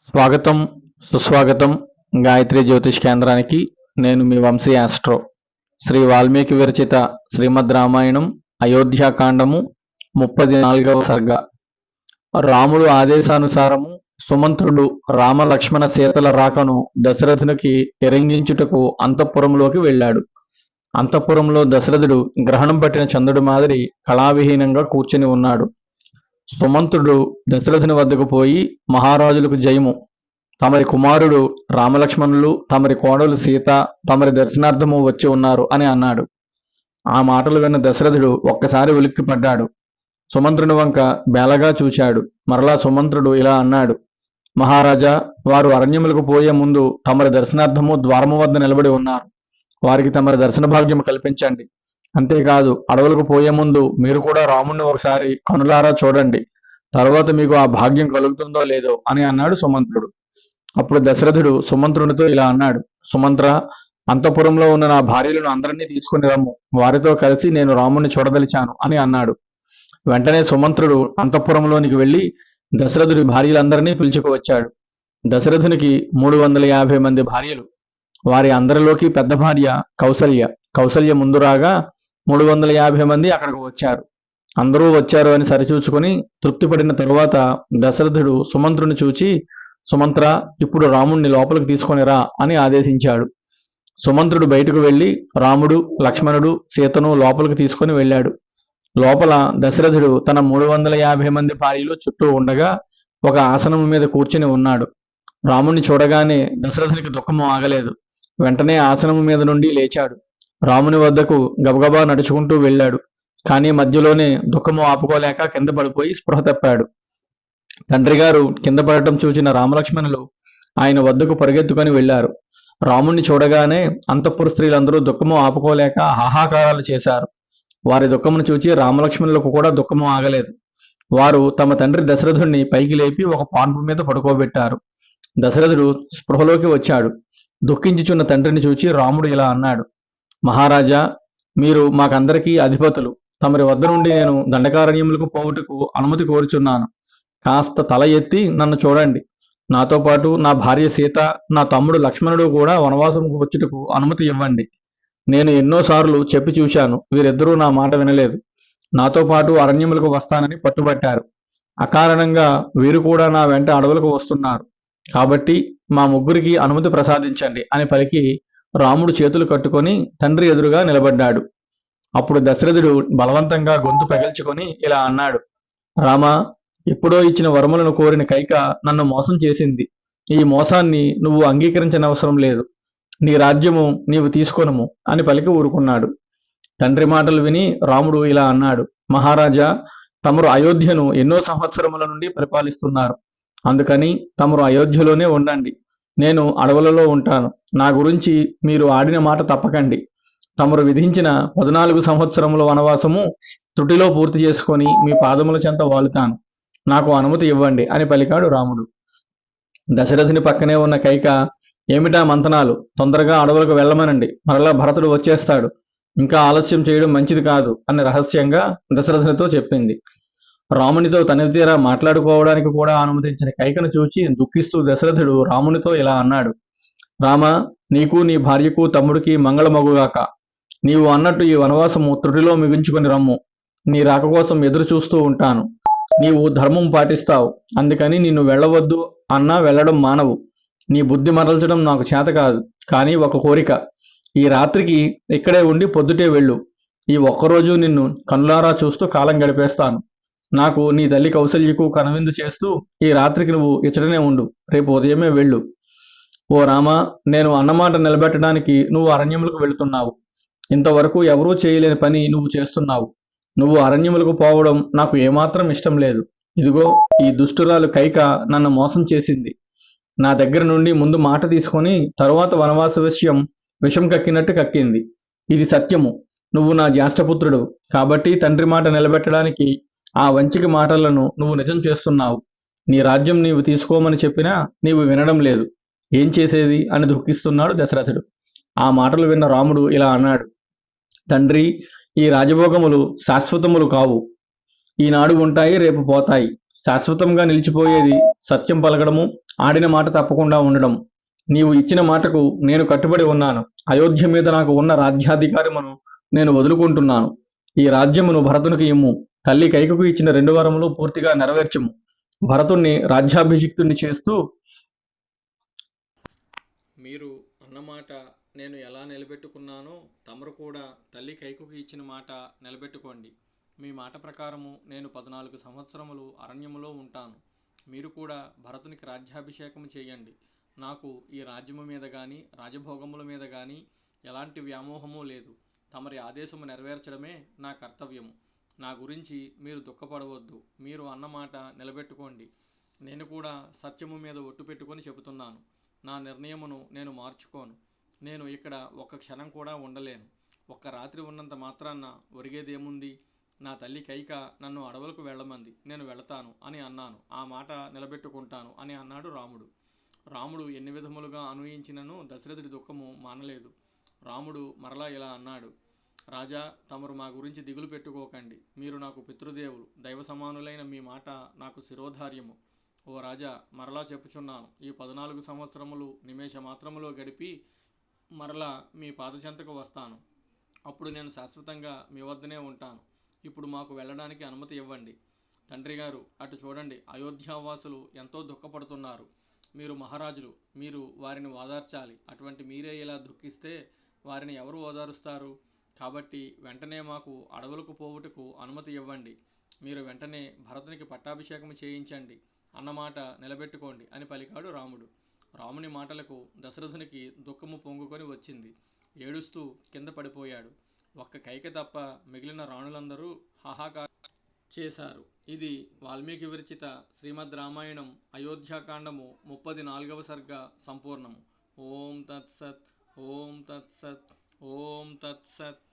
స్వాగతం, సుస్వాగతం గాయత్రి జ్యోతిష్ కేంద్రానికి. నేను మీ వంశీ ఆస్ట్రో. శ్రీ వాల్మీకి విరచిత శ్రీమద్ రామాయణం అయోధ్యాకాండము 34వ సర్గ. రాముడు ఆదేశానుసారము సుమంత్రుడు రామ లక్ష్మణ సీతల రాకను దశరథునికి ఎరింగించుటకు అంతఃపురంలోకి వెళ్ళాడు. అంతఃపురంలో దశరథుడు గ్రహణం పట్టిన చంద్రుడి మాదిరి కళావిహీనంగా కూర్చుని ఉన్నాడు. సుమంత్రుడు దశరథుని వద్దకు పోయి, మహారాజులకు జయము, తమరి కుమారుడు రామలక్ష్మణులు, తమరి కోడలు సీత తమరి దర్శనార్థము వచ్చి ఉన్నారు అని అన్నాడు. ఆ మాటలు విన్న దశరథుడు ఒక్కసారి ఉలిక్కిపడ్డాడు. సుమంత్రుని వంక బేలగా చూశాడు. మరలా సుమంత్రుడు ఇలా అన్నాడు: మహారాజా, వారు అరణ్యములకు పోయే ముందు తమరి దర్శనార్థము ద్వారము వద్ద నిలబడి ఉన్నారు. వారికి తమరి దర్శన భాగ్యము కల్పించండి. అంతేకాదు, అడవులకు పోయే ముందు మీరు కూడా రాముణ్ణి ఒకసారి కనులారా చూడండి. తరువాత మీకు ఆ భాగ్యం కలుగుతుందో లేదో అని అన్నాడు సుమంత్రుడు. అప్పుడు దశరథుడు సుమంత్రునితో ఇలా అన్నాడు: సుమంత్ర, అంతఃపురంలో ఉన్న నా భార్యలను అందరినీ తీసుకుని రమ్ము. వారితో కలిసి నేను రాముణ్ణి చూడదలిచాను అని అన్నాడు. వెంటనే సుమంత్రుడు అంతఃపురంలోనికి వెళ్ళి దశరథుడి భార్యలందరినీ పిలుచుకువచ్చాడు. దశరథునికి 350 మంది భార్యలు. వారి అందరిలోకి పెద్ద భార్య కౌసల్య. కౌసల్య ముందు రాగా 350 మంది అక్కడికి వచ్చారు. అందరూ వచ్చారు అని సరిచూచుకొని తృప్తిపడిన తరువాత దశరథుడు సుమంత్రుని చూచి, సుమంత్ర, ఇప్పుడు రాముణ్ణి లోపలికి తీసుకొనిరా అని ఆదేశించాడు. సుమంత్రుడు బయటకు వెళ్ళి రాముడు, లక్ష్మణుడు, సీతను లోపలికి తీసుకొని వెళ్ళాడు. లోపల దశరథుడు తన 350 మంది భార్యలు చుట్టూ ఉండగా ఒక ఆసనము మీద కూర్చుని ఉన్నాడు. రాముణ్ణి చూడగానే దశరథునికి దుఃఖము ఆగలేదు. వెంటనే ఆసనము మీద నుండి లేచాడు. రాముని వద్దకు గబగబా నడుచుకుంటూ వెళ్ళాడు. కానీ మధ్యలోనే దుఃఖము ఆపుకోలేక కింద పడిపోయి స్పృహ తప్పాడు. తండ్రి గారు కింద పడటం చూసిన రామలక్ష్మణులు ఆయన వద్దకు పరిగెత్తుకొని వెళ్లారు. రాముణ్ణి చూడగానే అంతఃపుర స్త్రీలందరూ దుఃఖము ఆపుకోలేక హాహాకారాలు చేశారు. వారి దుఃఖమును చూచి రామలక్ష్మణులకు కూడా దుఃఖము ఆగలేదు. వారు తమ తండ్రి దశరథుణ్ణి పైకి లేపి ఒక పాన్పు మీద పడుకోబెట్టారు. దశరథుడు స్పృహలోకి వచ్చాడు. దుఃఖించుచున్న తండ్రిని చూచి రాముడు ఇలా అన్నాడు: మహారాజా, మీరు మాకందరికీ అధిపతులు. తమరి వద్ద నుండి నేను దండకారణ్యములకు పోవుటకు అనుమతి కోరుచున్నాను. కాస్త తల ఎత్తి నన్ను చూడండి. నాతో పాటు నా భార్య సీత, నా తమ్ముడు లక్ష్మణుడు కూడా వనవాసముకు వచ్చుటకు అనుమతి ఇవ్వండి. నేను ఎన్నోసార్లు చెప్పి చూశాను, వీరిద్దరూ నా మాట వినలేదు. నాతో పాటు అరణ్యములకు వస్తానని పట్టుబట్టారు. అకారణంగా వీరు కూడా నా వెంట అడవులకు వస్తున్నారు. కాబట్టి మా ముగ్గురికి అనుమతి ప్రసాదించండి అని పలికి రాముడు చేతులు కట్టుకొని తండ్రి ఎదురుగా నిలబడ్డాడు. అప్పుడు దశరథుడు బలవంతంగా గొంతు పెగల్చుకొని ఇలా అన్నాడు: రామా, ఎప్పుడో ఇచ్చిన వరములను కోరిన కైక నన్ను మోసం చేసింది. ఈ మోసాన్ని నువ్వు అంగీకరించనవసరం లేదు. నీ రాజ్యము నీవు తీసుకొనుము అని పలికి ఊరుకున్నాడు. తండ్రి మాటలు విని రాముడు ఇలా అన్నాడు: మహారాజా, తమరు అయోధ్యను ఎన్నో సంవత్సరముల నుండి పరిపాలిస్తున్నారు. అందుకని తమరు అయోధ్యలోనే ఉండండి. నేను అడవులలో ఉంటాను. నా గురించి మీరు ఆడిన మాట తప్పకండి. తమరు విధించిన 14 సంవత్సరముల వనవాసము త్రుటిలో పూర్తి చేసుకొని మీ పాదముల చెంత వాలుతాను. నాకు అనుమతి ఇవ్వండి అని పలికాడు రాముడు. దశరథుని పక్కనే ఉన్న కైక, ఏమిటా మంతనాలు, తొందరగా అడవులకు వెళ్ళమనండి, మరలా భరతుడు వచ్చేస్తాడు. ఇంకా ఆలస్యం చేయడం మంచిది కాదు అని రహస్యంగా దశరథునితో చెప్పింది. రామునితో తనివి తీరా మాట్లాడుకోవడానికి కూడా అనుమతించిన కైకను చూచి దుఃఖిస్తూ దశరథుడు రామునితో ఇలా అన్నాడు: రామ, నీకు నీ భార్యకు తమ్ముడికి మంగళమగుగాక. నీవు అన్నట్టు ఈ వనవాసము త్రుటిలో మిగించుకొని రమ్ము. నీ రాక కోసం ఎదురు చూస్తూ ఉంటాను. నీవు ధర్మం పాటిస్తావు, అందుకని నిన్ను వెళ్ళవద్దు అన్నా వెళ్ళడం మానవు. నీ బుద్ధి మరల్చడం నాకు చేత కాదు. కానీ ఒక కోరిక, ఈ రాత్రికి ఇక్కడే ఉండి పొద్దుటే వెళ్ళు. ఈ ఒక్కరోజు నిన్ను కనులారా చూస్తూ కాలం గడిపేస్తాను. నాకు నీ తల్లి కౌసల్యకు కనువిందు చేస్తూ ఈ రాత్రికి నువ్వు ఇచ్చటనే ఉండు. రేపు ఉదయమే వెళ్ళు. ఓ రామ, నేను అన్నమాట నిలబెట్టడానికి నువ్వు అరణ్యములకు వెళుతున్నావు. ఇంతవరకు ఎవరూ చేయలేని పని నువ్వు చేస్తున్నావు. నువ్వు అరణ్యములకు పోవడం నాకు ఏమాత్రం ఇష్టం లేదు. ఇదిగో, ఈ దుష్టురాలు కైక నన్ను మోసం చేసింది. నా దగ్గర నుండి ముందు మాట తీసుకొని తరువాత వనవాస విషం కక్కినట్టు కక్కింది. ఇది సత్యము. నువ్వు నా జ్యేష్ఠపుత్రుడు కాబట్టి తండ్రి మాట నిలబెట్టడానికి ఆ వంచిక మాటలను నువ్వు నిజం చేస్తున్నావు. నీ రాజ్యం నీవు తీసుకోమని చెప్పినా నీవు వినడం లేదు. ఏం చేసేది అని దుఃఖిస్తున్నాడు దశరథుడు. ఆ మాటలు విన్న రాముడు ఇలా అన్నాడు: తండ్రి, ఈ రాజభోగములు శాశ్వతములు కావు. ఈనాడు ఉంటాయి, రేపు పోతాయి. శాశ్వతంగా నిలిచిపోయేది సత్యం పలకడము, ఆడిన మాట తప్పకుండా ఉండడం. నీవు ఇచ్చిన మాటకు నేను కట్టుబడి ఉన్నాను. అయోధ్య మీద నాకు ఉన్న రాజ్యాధికారమును నేను వదులుకుంటున్నాను. ఈ రాజ్యమును భరతునికి ఇమ్ము. తల్లి కైకకు ఇచ్చిన 2 వరములు పూర్తిగా నెరవేర్చుము. భరతుణ్ణి రాజ్యాభిషిక్తుణ్ణి చేస్తూ, మీరు అన్నమాట నేను ఎలా నిలబెట్టుకున్నానో తమరు కూడా తల్లి కైకుకి ఇచ్చిన మాట నిలబెట్టుకోండి. మీ మాట ప్రకారము నేను 14 సంవత్సరములు అరణ్యములో ఉంటాను. మీరు కూడా భరతునికి రాజ్యాభిషేకం చేయండి. నాకు ఈ రాజ్యము మీద కానీ రాజభోగముల మీద కానీ ఎలాంటి వ్యామోహము లేదు. తమరి ఆదేశము నెరవేర్చడమే నా కర్తవ్యము. నా గురించి మీరు దుఃఖపడవద్దు. మీరు అన్నమాట నిలబెట్టుకోండి. నేను కూడా సత్యము మీద ఒట్టు పెట్టుకొని చెబుతున్నాను. నా నిర్ణయమును నేను మార్చుకోను. నేను ఇక్కడ ఒక్క క్షణం కూడా ఉండలేను. ఒక్క రాత్రి ఉన్నంత మాత్రాన ఒరిగేదేముంది? నా తల్లి కైక నన్ను అడవులకు వెళ్ళమంది, నేను వెళతాను అని అన్నాను. ఆ మాట నిలబెట్టుకుంటాను అని అన్నాడు రాముడు. రాముడు ఎన్ని విధములుగా అనుయించినను దశరథుడి దుఃఖము మానలేదు. రాముడు మరలా ఇలా అన్నాడు: రాజా, తమరు మా గురించి దిగులు పెట్టుకోకండి. మీరు నాకు పితృదేవులు, దైవ సమానులైన మీ మాట నాకు శిరోధార్యము. ఓ రాజా, మరలా చెప్పుచున్నాను, ఈ 14 సంవత్సరములు నిమేష మాత్రములో గడిపి మరలా మీ పాదచెంతకు వస్తాను. అప్పుడు నేను శాశ్వతంగా మీ వద్దనే ఉంటాను. ఇప్పుడు మాకు వెళ్ళడానికి అనుమతి ఇవ్వండి. తండ్రి గారు, అటు చూడండి, అయోధ్యావాసులు ఎంతో దుఃఖపడుతున్నారు. మీరు మహారాజులు, మీరు వారిని ఓదార్చాలి. అటువంటి మీరే ఇలా దుఃఖిస్తే వారిని ఎవరు ఓదారుస్తారు? కాబట్టి వెంటనే మాకు అడవులకు పోవుటకు అనుమతి ఇవ్వండి. మీరు వెంటనే భరతునికి పట్టాభిషేకం చేయించండి. అన్నమాట నిలబెట్టుకోండి అని పలికాడు రాముడు. రాముని మాటలకు దశరథునికి దుఃఖము పొంగుకొని వచ్చింది. ఏడుస్తూ కింద పడిపోయాడు. ఒక్క కైక తప్ప మిగిలిన రాణులందరూ హాహాకారం చేశారు. ఇది వాల్మీకి విరచిత శ్రీమద్ రామాయణం అయోధ్యాకాండము 34వ సర్గ సంపూర్ణము. ఓం తత్సత్. ఓం తత్సత్. ఓం తత్సత్.